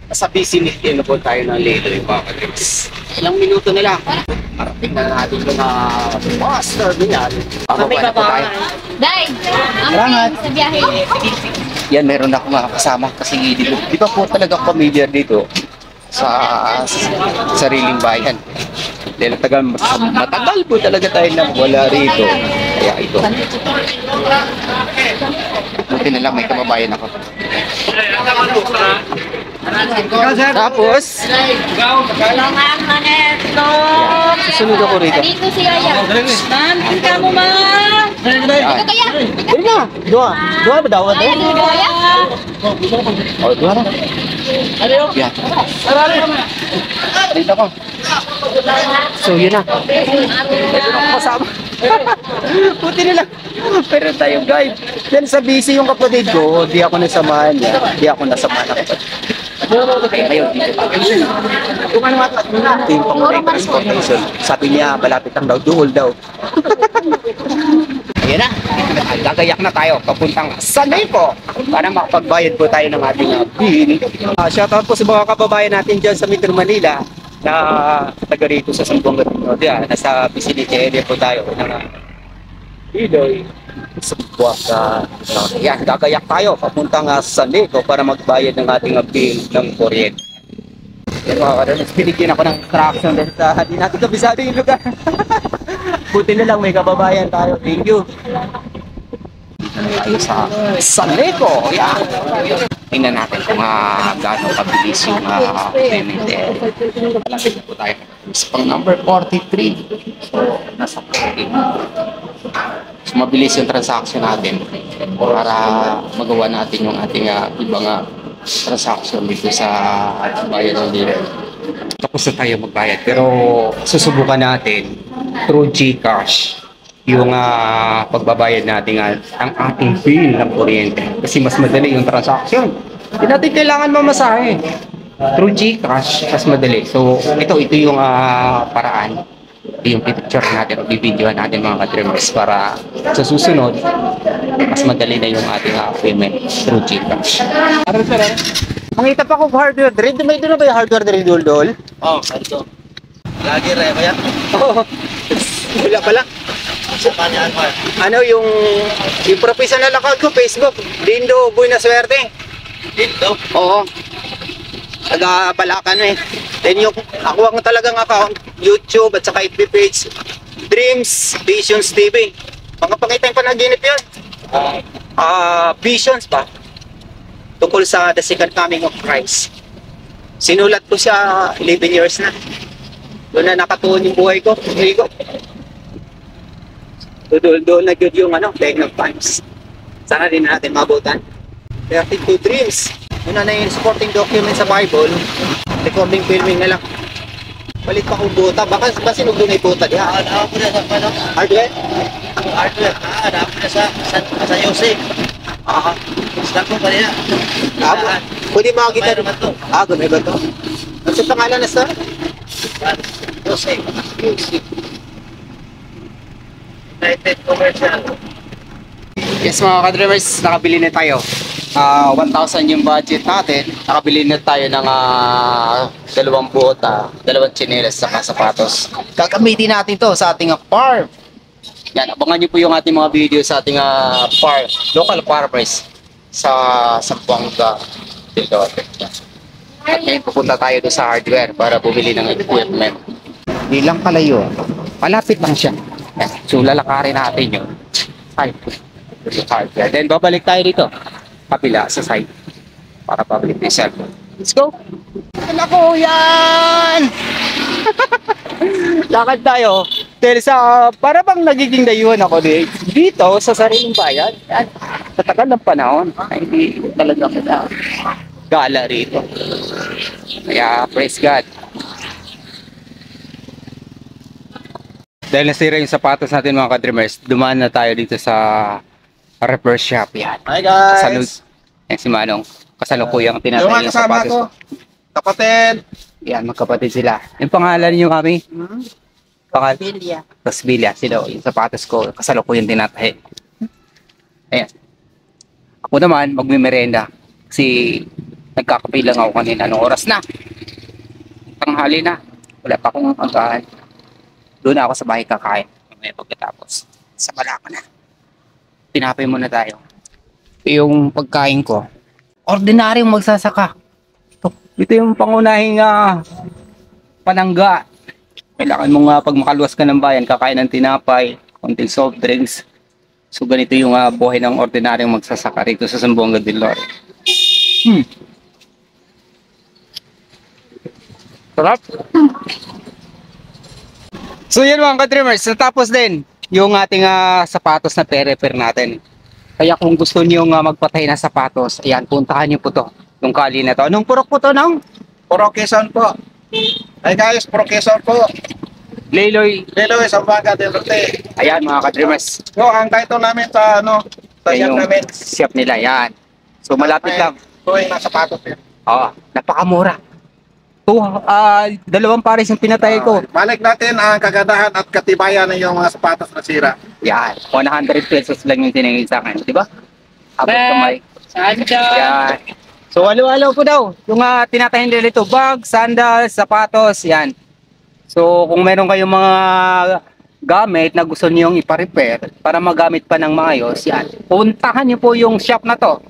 Sa vicinity na po tayo ng Leyte, mga kadrims. Ilang minuto na lang. Marating na natin yung master niyan. May Bababa na po tayo. Day, Salamat. sa biyahe. Yan, meron ako mga kasama kasi di ba po talaga familiar dito sa sariling bayan. Dahil matagal po talaga tayo nang wala rito. Kaya ito. Buti na lang may kababayan ako. Tapos, susunod ako rito. Dito si Yaya. Ma'am, tingka mo, ma'am. Ito kaya. Dito na. Dua ba daw? Ay, dito kaya. Oh, dua na. Yan. Dito ako. So, yun na. Ito na ako kasama. Puti nila. Pero tayo guys. Yan sa busy yung kapatid ko. Di ako nasamahan niya. Di ako nasamahan ng kapatid. Kaya ngayon dito tayo. Ito yung pang transportation. Sabi niya, malapit lang daw. Duhol daw. Ayan na. Gagayak na tayo. Papuntang San Nico. Para makapagbayad po tayo ng ating bill. Shoutout po sa mga kababayan natin dyan sa Metro Manila na taga rito sa Sambuanga. Nasa vicinity area po tayo ng Iloy, Sambuanga. Yan, gagayak tayo papuntang San Nico para magbayad ng ating bill ng kuryente. Yan mga kadrims, binigyan ako ng instruction dahil sa hindi natin kabisado yung lugar. Buti na lang may kababayan tayo. Thank you. Tayo sa San Nico. Yan. Tingnan natin kung gaano kabilis yung payment. Malapit na po tayo. Sa pang number 43. So, nasa 40. So, mabilis yung transaction natin para magawa natin yung ating ibang transaction dito sa bayan ng dealer. Tapos na tayo magbayad. Pero susubukan natin through GCash yung pagbabayad natin ang ating bill ng kuryente. Kasi mas madali yung transaction. Hindi natin kailangan mamasahe. Through GCash, mas madali. So, ito yung paraan. Ito yung picture natin, i-video natin mga kadrimmers para sa susunod, mas madali na yung ating payment through GCash. Mangita pa ko hardware. May doon na ba yung hardware na rin, Dol? Oh, ito. Lagi rin ba yan? Oo. Wala pala. Ano yung professional account ko, Facebook, Lindo Buena Suerte. Dito? Oo. Taga-Balacan eh. Then yung ako ang talagang account, YouTube at saka FB page, Dreams Visions TV. Mga pangitang panaginip yun. Visions pa. Tungkol sa The Second Coming of Christ. Sinulat ko siya 11 years na. Doon na nakatuon yung buhay ko. Doon na yun yung Ten of Times. Sana din natin mabutan. 32 Dreams. Una na yung supporting document sa Bible. Recording filming na lang. Palit pa kong buta. Baka sinug doon ay buta diha. Ako po na sa Hardware? hardware. Ako na sa Yose. Start mo pa nila. Pwede makakita. Mayroon ba ito? Ganun ba ito? Ano sa pangalan na sir? Yose. United Commercial. Yes mga kadrimmers, nakabili na tayo. 1,000 yung budget natin. Nakabili na tayo ng dalawang bota, dalawang tsinelas saka sapatos. Gagamitin natin to sa ating farm. Yan, abangan nyo po yung ating mga video sa ating farm, local farmers sa Sambuanga del Norte. At ngayon pupunta tayo doon sa hardware para bumili ng equipment. Hindi lang kalayo, malapit lang siya. Yan. So lalakarin natin yun. Hardware. Then babalik tayo dito, kabila sa side para pabalik yung cellphone. Let's go! Nako yan! Lakad tayo. Dahil sa para bang nagiging dayuhan ako dito sa sariling bayan. Yan. Sa tagal ng panahon ay hindi talaga kita gala rito. Kaya praise God. Dahil nasira yung sapatos natin mga kadrimmers, dumaan na tayo dito sa repair shop. Yan. Hi guys! Salud. Yan si Manong. Kasalukuyang tinatay yung kasama sapatos ko. Kapatid! Yan, magkapatid sila. Yung pangalan niyo kami? Pangalan? Bilya. Rosbilia. Sila yung sapatos ko. Kasalukuyang tinatahi. Ayan. Ako naman, magmimerenda. Kasi Nagkakape lang ako kanina. Anong oras na? Tanghali na. Wala pa akong agahan. Doon na ako sa bahay kakain. May pagkatapos. Sa Malaka na. Tinapay muna tayo. Ito yung pagkain ko. Ordinaryong magsasaka. Ito yung pangunahing panangga. Kailangan mo nga pag makaluwas ka ng bayan, kakain ng tinapay, konting soft drinks. So ganito yung buhay ng ordinaryong magsasaka rito sa Zamboanga del Norte. Sarap. So yun mga ka-dreamers, natapos din yung ating sapatos na pe-repair natin. Kaya kung gusto niyo magpatay ng sapatos, ayan, puntahan niyo po to. Yung kali na to. Anong purok po to, nang? Puro Quezon po. Hey guys, puro Quezon po. Liloy. Hello, Zamboanga del Norte. Ayan mga ka-dreamers. So, ang title namin sa sa Yan yan yung namin. shop nila, yan. So malapit lang. Ito yung nasa sapatos yan. Oo, napakamura. Dalawang pares yung pinatay ko. Balik natin ang kagandahan at katibayan ng yung mga sapatos na sira. Yan, 100 pesos lang yung tiningin sa akin, di ba? Abot kamay. Sandal. Yan. So alo-alo po daw yung tinatahin nila ito, bag, sandals, sapatos, yan. So kung meron kayong mga gamit na gusto niyo ipa-repair para magamit pa ng maayos, yan. Puntahan niyo po yung shop na to.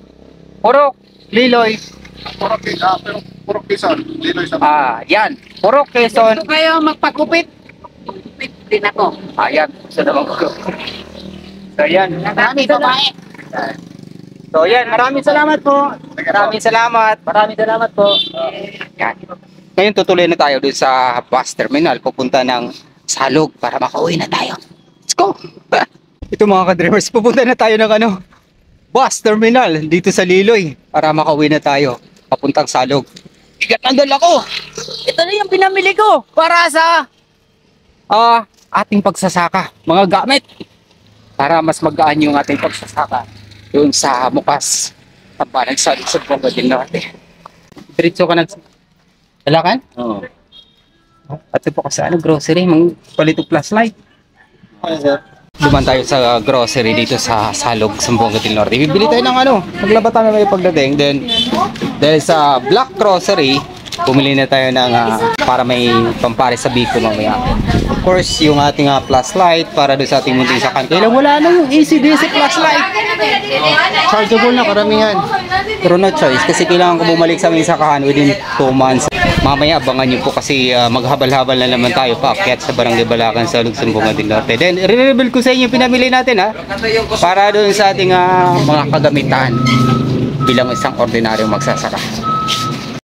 Purok Liloy. Puro Quezon. Liloy sa Yan. Purok Quezon. Gusto kayo magpagupit? Gupit din ako. Ayan. So naman ko. So yan. Marami babae. So yan. Maraming salamat po. Maraming salamat. Maraming salamat po. Yan. Ngayon tutuloy na tayo dun sa bus terminal. Pupunta ng Salog para makauwi na tayo. Let's go! Ito mga ka-dreamers, pupunta na tayo ng bus terminal dito sa Liloy para makauwi na tayo. Papuntang Salog. Bigat ng dala ko! Ito na yung pinamili ko para sa ating pagsasaka. Mga gamit. Para mas magaan yung ating pagsasaka. Doon sa Mukas. Tampanan sa Zamboanga del Norte. Diretso ka Dalakan? Oo. At ito po kasi grocery, mang palito plus light. Duman tayo sa grocery dito sa Salog, Zamboanga del Norte. Bibili tayo ng maglaba tayo may pagdating. Then, dahil sa Black Grocery, bumili na tayo ng para may pampare sa Biko mamaya. Of course, yung ating plus light para doon sa ating munting sakan. Kailang wala na yung AC/DC plus light. Chargeable na karamihan. Pero no choice kasi kailangan ko bumalik sa aming sakahan within 2 months. Mamaya abangan nyo po kasi maghabal-habal na naman tayo paakyat sa Barangay Balacan sa Zamboanga del Norte. Then, re-reveal ko sa inyo yung pinamili natin para doon sa ating mga kagamitan bilang isang ordinaryong magsasaka.